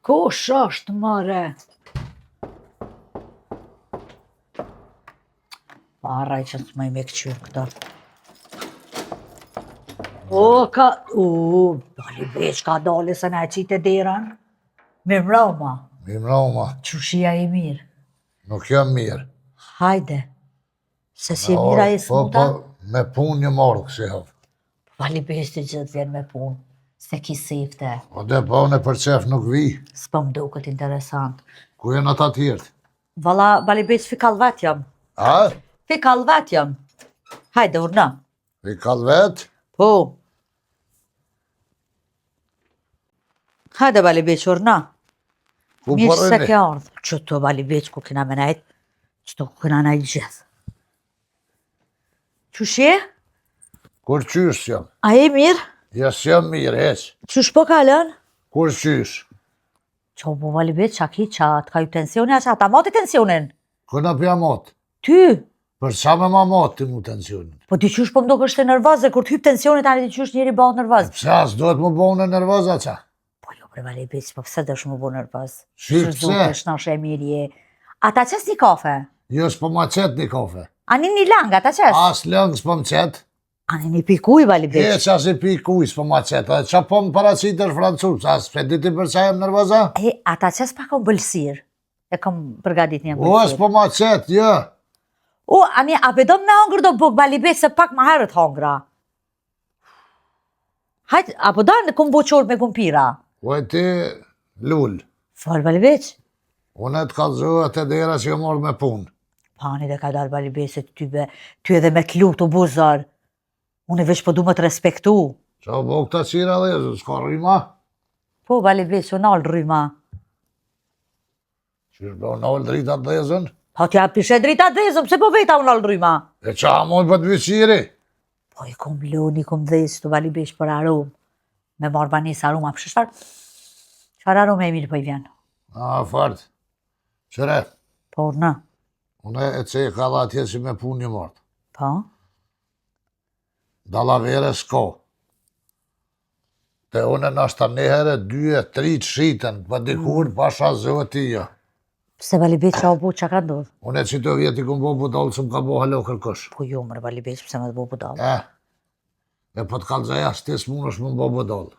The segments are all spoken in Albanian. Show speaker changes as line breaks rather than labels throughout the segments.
Kush është mëre? Paraj që të mëj me këqyrë këto. Dali veç ka dali se na e qitë e derën. Mirëmbrëma.
Mirëmbrëma.
Qushia i mirë.
Nuk jam mirë.
Hajde. Se si e mira e smuta?
Me punë një morë kësi hëvë.
Vali veç të gjithë vjen me punë. Se ki sifte.
O dhe po në për qef nuk vi.
S'po më duket interesant.
Ku jenë ata tjertë?
Vala, vali veç fikallvet jam.
A?
Fikallvet jam. Hajde, urna.
Fikallvet?
Po. Hajde, vali veç, urna.
Ku
Mirë se
përëni?
ke ardhë. Që të vali veç ku kina me najtë. Që të ku kina najtë gjithë. Qushje?
Kur qysh jam?
A e mirë?
Jes jam mirë, heq.
Qush po kalën?
Kur qysh?
Qo po vali veç, qa ki qa të ka ju tensioni, a qa ta moti tensionin?
Këna pja motë?
Ty?
Për qa me ma motë ti mu tensionin?
Po ti qysh po më do kështë e nërvaz dhe kur t'hyp tensionit tani ti qysh njeri bëhet nërvaz.
Pse as duhet mu bëhë në nervoza qa?
Po jo bre vali veç, po pse dësh më bo nërvaz?
Shqip pse?
Shërzukesh në shë e mirje. A ta qes një kafe?
Jo s'po ma qetë një kafe.
Ani një lang, a ta qes?
As lëngë s'po më qetë.
Ani një pikuj vali veç.
Heq as i pi kuj s'po ma qetë. Qa po më paracit është francus? As pe diti për qa jem nervoza?
A ta qes pa kom bëlsir. E kom përgadit një
O,
bëlsir.
s'po ma qetë, jo.
Ani, a pe do me hongër do buk vali veç se pak ma herët hongra. Hajt, apo do në kom boqor me kumpira.
O e ti lull.
Fal vali veç.
Unë e të kalzohet e dera që jo morë me punë.
Pani dhe ka dalë vali veç se ty edhe me t'lu të buzar. Unë e veç po du më të respektu.
Qa bo këta qira dhe, s'ka rrima?
Po, vali veç, o nalë rryma.
Qysh bo nalë drita të dhezën?
Pa t'ja pishe drita dhezëm, pse po veta u nalë rryma?
E qa mund për të vëqiri?
Po i kom loni, kom dhezë, të vali veç për aromë. Me marrë banis aroma, për shfar? Qfar arome e mirë po i vjen?
A, fart. Qëre,
Po, në.
unë e ce ka dha atje që me punë një martë.
Po?
Dalavere s'ko. Te unë nashta njëhere, 2 3 të shiten, për dikur pasha zoti jo.
Pse vali veç qa u bu qa ka ndodhë?
Unë e që të vjeti ku më bo budalë që më ka bo halo kërkosh.
Po jo, mërë vali veç, pse me të bu budalë?
E po të kalëzaj as ti s'mun është më bo budalë.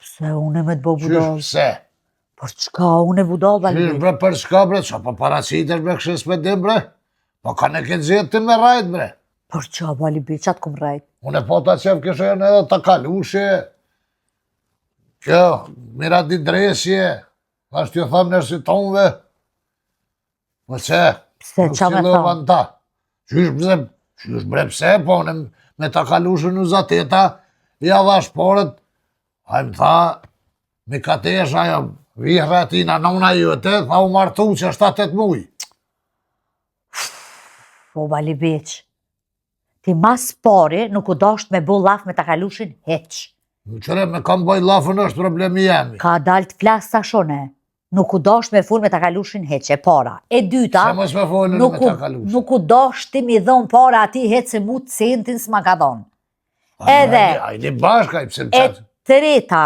Pse unë me të bu
Qysh
budalë?
pse?
Por qka unë e budalë vali
Qysh
veç?
bre për shka bre, qa po paracitesh bre këshis me dim bre? Po ka në këtë zjetë ti me rajt bre.
Por qa vali veç, qatë kum rajt?
Unë e po ta qef kështë e në edhe të kalushe. Kjo, mira di dresje. Ashtë ju thamë nërsi tonve. Po që?
Pse, qa me thamë?
Ta. Qysh bre pse, po unë me ta kalushe në zateta, ja dhash porët, a më tha, me katesh ajo, vihra tina nona jote, tha u martu që 7-8 muj.
Po vali veç. Ti mas pari nuk u dasht me bo laf me ta kalushin heq.
Në qëre me kam boj lafën është problemi jemi.
Ka dal të flas sa shone. Nuk u dasht me fol me ta kalushin heq e para. E dyta,
Se mos me folën me ta kalushin.
nuk u dasht ti mi dhon para ati heq se mu të centin s'ma ka dhon. Edhe,
Ajde bashkaj, pse më
e
qatë.
treta,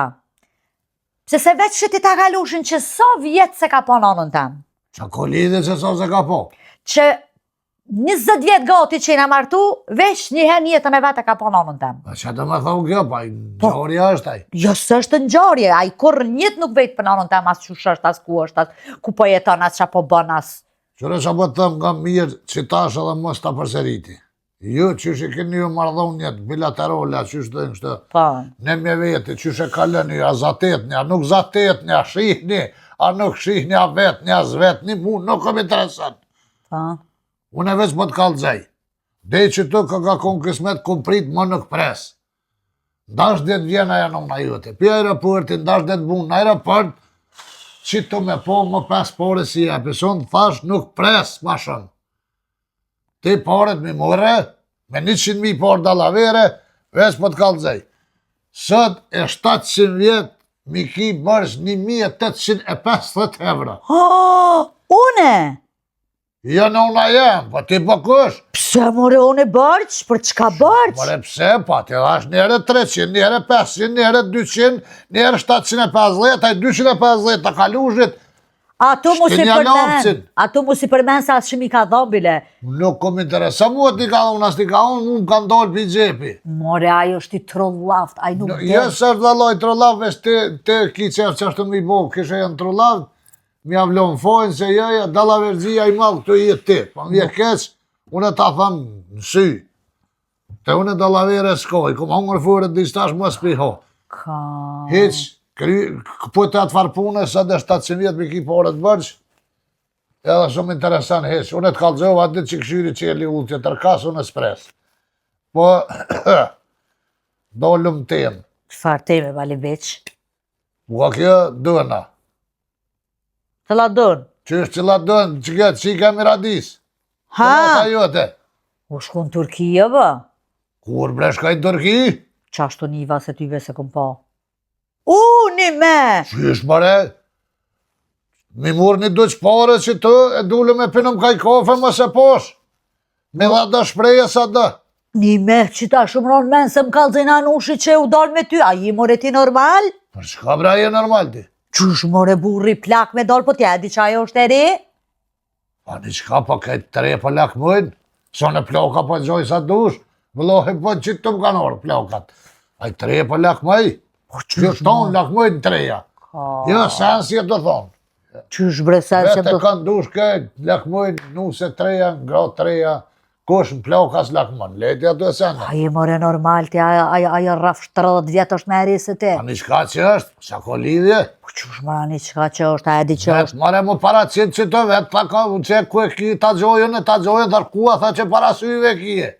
pse se veç që ti ta kalushin që sa vjetë se ka po nanën tem.
Qa ko lidhe që sa se ka po.
Që 20 vjetë gati që i na martu, veç njëherë jetën e vetë e ka po nanën tem.
A që të me thonë kjo, pa i gjarja është aj.
Jo së është në gjarje, a i kur njët nuk vetë për nanën tem, as qush është, as ku është, as ku po jeton, as qa po bën, as...
Qëre që po të thëmë nga mirë që tash edhe mos të përseriti. Jo, që shë keni ju mardhonjet bilaterale, që shë të nështë,
Po.
ne me veti, që shë kaleni, a zatetni, a nuk zatetni, a shihni, a nuk shihni, a vetni, a zvetni, mu nuk kom interesant.
Po.
Unë e veç më të kalëzaj. Dej që të ka konë kismet, kom prit më nuk pres. Ndash dhe të vjen aja nëna jote. Pi aeroportin, ndash dhe të bunë në aeroport, që të me po më 5 pare si e peson, thash nuk pres ma shumë. Ti paret mi more, me 100.000 parë dalavere, veç më të kalëzaj. Sot e 700 vjetë, mi ki bërsh 1.850 euro.
Une!
Jo në una jem, po ti po kush?
Pse more unë e bërç? Për çka bërç?
More pse, po ti dhash njëre 300, njëre 500, njëre 200, njëre 750, ai 250 të kalushit.
Ato mu si
Shkeni
përmen,
alopsin.
ato mu si përmen sa atë shumë i ka dhon bile.
Nuk kom interesa mua ti ka unë, as ti ka unë, unë ka ndollë për gjepi.
More ajo është i trollavt, ai nuk
Jo se është valloj trollav, veç ti ki qef që është mi bo, kishe janë trollav, mi avlon fojnë se joja, dallavergjia i madhë këtu i ti. Pa mi e keq, unë ta thamë në sy. Te unë dallavere s'koj, kom hongër furët distash më s'piho.
Ka...
Hiq, po të atë farë pune, sa dhe 700 vjetë me ki porët bërç, edhe shumë interesant hiq. Unë të kalëzova atë ditë që këshyri qeli ullë që tërkasë, unë s'pres. Po, dollëm temë.
Çfarë teme, Bali Beq?
Ua kjo dëna.
Të la dën?
Që është që la dënë, që këtë që i ka miradis.
Ha?
Ka jote.
U shku në Turki, jo bë?
Kur bresh ka i Turki?
Qashtu niva se tyve se këm pa. Një me!
Që është bare? Mi murë një duq pare që të e dule me pinëm kaj kafe më se posh. Me dha da shpreje sa da.
Një me që ta shumë ronë men se më kalëzina në ushi që u dalë me ty, a ji more ti normal?
Për çka bra je normal ti?
Qysh more burri plak me dalë, po t'ja di që ajo është e re?
Pa një qka po këtë tre po lakmojnë, sa në ploka po gjoj sa dush, vëllohi po qitë të më kanë orë plokat. A i tre po lakmoj, që tonë lakmojnë treja. Jo, sensi e të thonë.
Qysh bre sensi e
Vete
të...
kanë dush këtë, lakmojnë nuse treja, ngro treja, kush në plokas lakmon, leti ato e sene.
A ji more normal ti, ajo rraf 70 vjetë është me eri se ti.
A një qka që është, sa ko lidhje?
Po qysh mora një qka që është, a e di që është.
Vetë mare mu paracit që të vetë, tha ka që ku e ki ta gjojën, tharkua, tha që para syve kije.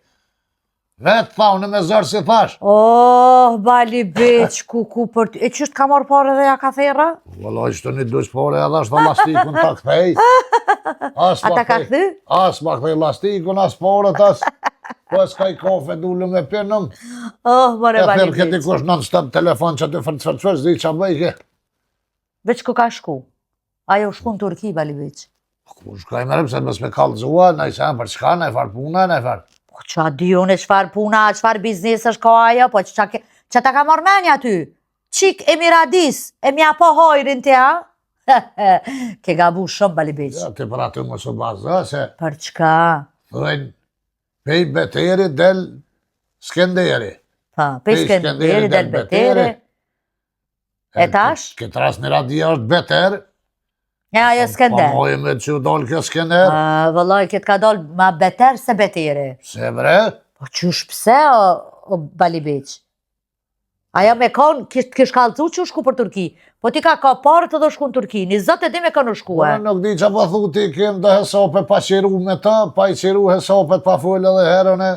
Vetë tha, unë me zërë si thash.
Oh, Bali Beq, ku për ty. E qështë ka marrë pare dhe ja ka thera?
Vëlloj që të një duq pore edhe ashtë lastikun ta kthej.
Ata ka kthy?
As ma kthej lastikun, as porët, as... Po e s'kaj kafe dullu me pinëm.
Oh, more
E
Bali
thirë këti
Beq.
kush non-stop telefon që të fërcfërcfër, zdi që bëjke.
Veç ku ka shku? Ajo shku në Turki, Bali Beq.
Ku shkaj mërëm se mës me kalëzua, na i sen për çka, na i farë puna, na i farë.
Po qa di unë e qfar puna, qfar biznes është ka ajo, po që ta ka marrë menja ty? Qik e miradis, e mja po hojrin të ja? Ke gabu shumë, Bali Beq.
Ja, ti për aty më së bazë, se
Për çka?
thëjnë, pej beteri del Skenderi.
Pa, pej Skenderi del Beteri. E tash?
Këtë ras një radia është beter.
Ja, ajo Skender.
Pa mojë me që dollë kjo Skender.
Vëlloj, këtë ka dollë ma beter se Beteri.
Se bre?
Po qysh pse, o Bali Beq? Ajo me konë, kish kalëcu që shku për Turki. Po ti ka parë të do shku në Turki, 20 e di me kanë shkue.
Unë nuk di që po thu ti kem dhe hesope pa qiru me ta, pa i qiru hesopet pa full edhe herën e...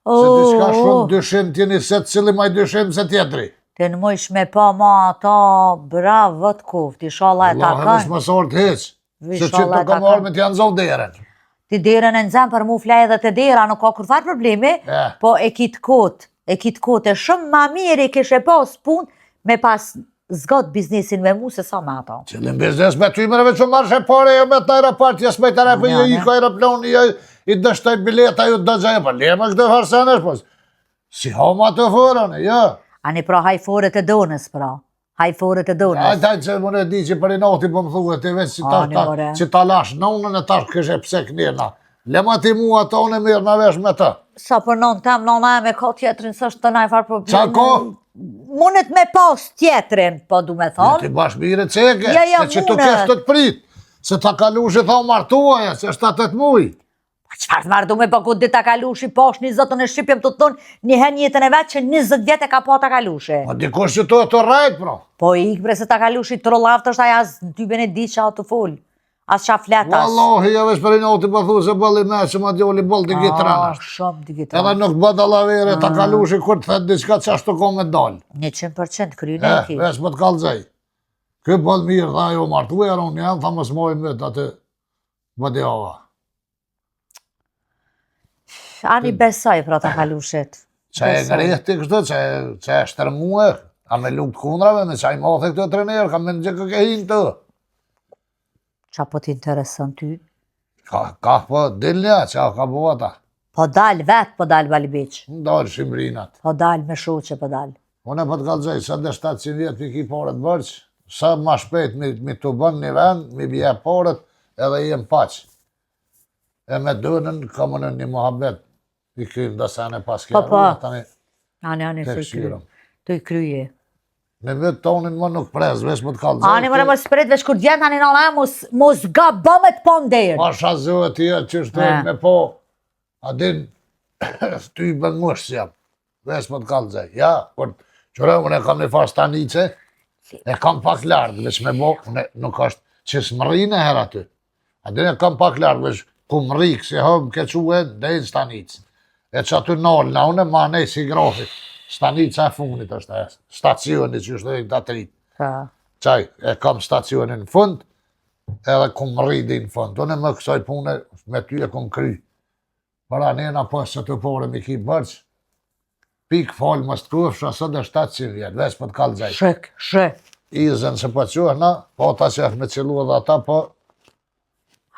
Se ti shka shumë dyshim t'jeni se cili maj dyshim se tjetri.
Të në mojsh me pa ma ata, bravo të kuft, ishala e ta
Allah, vesh
kanë.
më sorë t'heq. Se që
Inshallah
të
ta
kam orë
kanë.
me t'janë zonë deren.
Ti derën e nëzëm për mu flaj edhe të dera, nuk ka kur farë problemi, po e kitë kote, shumë ma mirë i kishe pas pun me pas zgot biznesin me mu se sa me ato.
Qëllin biznes me ty mërëve që marrë që pare, jo me të aeroport, jes me të aeroport, jo i ka aeroploni, jo i dështoj bileta, jo dëgjaj, po lema këtë farsenesh, po si homa të fërën, jo.
Ani pra hajfore të donës, pra. Hajfore të donës.
Ajtaj që më në di që për i noti po më thuhe, ti veç që ta lash në unën e tash këshe pse kënirna. Lema ti mua ta unë e mirë në vesh me ta.
Sa për non tem, nona e me ka tjetrin, së është të najfar problemi.
Qa ko?
Mundet me pas tjetrin, po du me thonë.
Ti bash mire ceke,
Ja,
se që tu kesh të të prit. Se ta kalushi tha martuaja, se 7-8 muj.
Qëfar të marrë du me bëku dit ta kalushi, posh 20 e Shqipjem të tonë, një hen jetën e vetë që 20 vjetë e ka po ta kalushi.
Po dikush që të rajt, pro.
Po ik bre se ta kalushi të rollavt është aja as ty bene di që ato full. As qa fletas.
Wallahi, ja vesh për i noti po thu se bëlli me që ma djoli bëll të gitranë.
Shumë të gitranë.
Edhe nuk bë dallavere ta kalushi kur të thët diçka që ashtu ko me dal.
100% kryne e ki.
Vesh më të kalzaj. Kë bëll mirë, tha jo martuja, unë janë, tha mos mojnë me të atë bëdjava.
Ani besoj pra ta kalushit.
Qa e grehti kështë, qa e shtërmuë, a me lukt kundrave, me qa i mathe këtë trenerë, ka me në gjë këke hinë të.
Qa po t'intereson ty?
Ka po dilnja, që ka po ata.
Po dal vet, po dal Balibeq.
Ndalë shimrinat.
Po dal me shoqe, po dal.
Unë e po të kalëzoj, sa dhe 700 vjetë për ki parët bërq, sa ma shpejt mi të bën një vend, mi bje parët, edhe jem paq. E me dënën, ka më në një muhabet, i krymë dhe sa në pas kja tani
Ani,
të
se i
këshirëm.
kryje. Të i kryje.
Me vetë tonin më nuk prez, vesh më të kalëzoj.
Ani më mos pret veç kur djenë ani në mos gabë me të pon derë.
Pasha zëve tje që shtojnë me po, adin, ty i bëngush si jam, vesh më të kalëzoj. Ja, kur qëre, unë e kam një farë stanice, e kam pak largë, veç me bo, unë nuk është që s'mërinë e herë aty. Adin e kam pak largë, veç ku më rikë, si hëmë, ke quë, dhe i stanicë. E që aty nalë, na unë e ma nej si grofi. Stanica e funit është e, stacioni që është të atritë. Qaj, e kam stacionin në fund, edhe ku më rridi në fund. Unë e më kësoj pune, me ty e kom kry. Para nena pas që të pore mi ki bërq, pik falë më s'tkufsha, së dhe 700 vjetë, veç për të kalëzaj.
Shek.
Izën se po quhna, po ta që me cilu edhe ata, po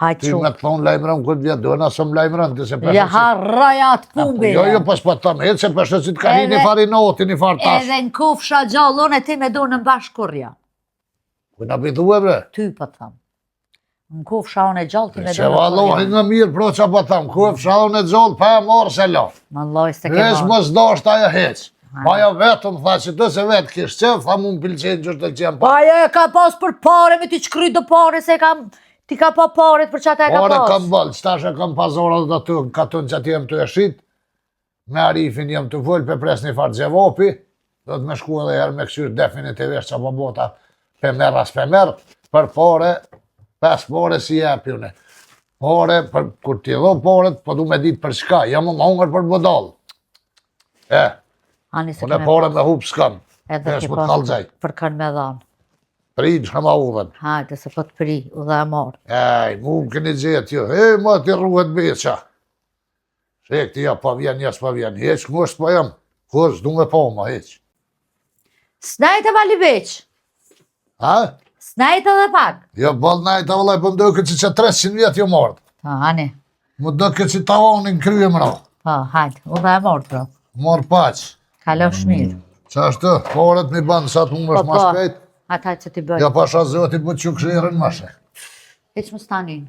Hajtë
ty me
shumë.
të thonë lajmëron këtë vjetë, dojna së më lajmëron, të se përshë
Ja harraja atë pumbe.
Jo, pas po të tëmë, se përshë që të ka hi një fari noti, një farë tash.
Edhe në kufsha gjallon e ti me do në bashkurja.
Kujna pitu e bre?
Ty po të thamë. Në kufsha unë e gjallë ti me do
Se
në
valohin në mirë, pro që po tëmë, ku e fshallon e gjallë, pa e morë se la.
Më loj s'te ke
Vesh
marë.
mos dasht ajo heq. Pa jo vetëm, tha që të se vetë kishë qef, tha mu më pilqenë që është të qenë pa.
Pa jo e ka pas për pare, me ti qkry do pare, se ti ka pa paret për qatë e ka
Ore
pas.
kam bëllë, qëtash e kam pazorat dhe të katun që ati jem të eshit, me Arifin jem të vull, pe pres një farë gjevopi, do të me shku edhe herë me këshyrë definitivisht që po bota pemer as pemer, për pare, 5 pare si jepi une. Pare, kur t'i dho paret, po du me ditë për shka, jam më hongër për budal.
Ani se
Unë e
keme
pare
pas.
me hup s'kam,
Edhe
vesh
ki
më të
pas
kalëzaj.
për kanë me dhanë.
Prinë që ma udhen.
Hajde se po të pri, u dhe e marë.
Mu më këni gjetë jo, ma ti rruhet beqa. Shek ti ja, pa vjen, jes pa vjen, heq, mështë pa jam, kus, du me po ma, heq.
Snajt e Balibeq,
Ha?
snajt edhe pak.
Jo, bal najt, a vëllaj, po më do këtë që 300 vjetë jo mardë.
Ani,
Më do këtë që tavonin kryje më ra.
hajde, u dhe e marë, bro.
Marë paq.
Kalosh mirë.
Qa është, paret mi banë, sa të më është ma shpejt.
Ata që ti bëjë.
Ja pasha zoti, po që këshirën mashe.
Heq më stanin.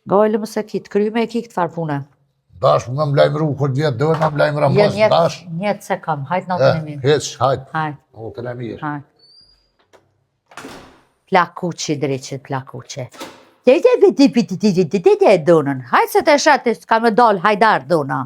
Gojlë
më se kitë, kryme e ki këtë farë pune.
Dash më më lajmëru, këtë vjetë dërë më lajmëra mas, dash.
Njetë se kam, hajtë në të një mirë.
Heq, hajt.
Hajtë,
O, të në mirë.
hajtë. Plakuqi, dreqit, plakuqi. Te donën. Hajtë se të shetë, s'ka me dalë, hajdar dona.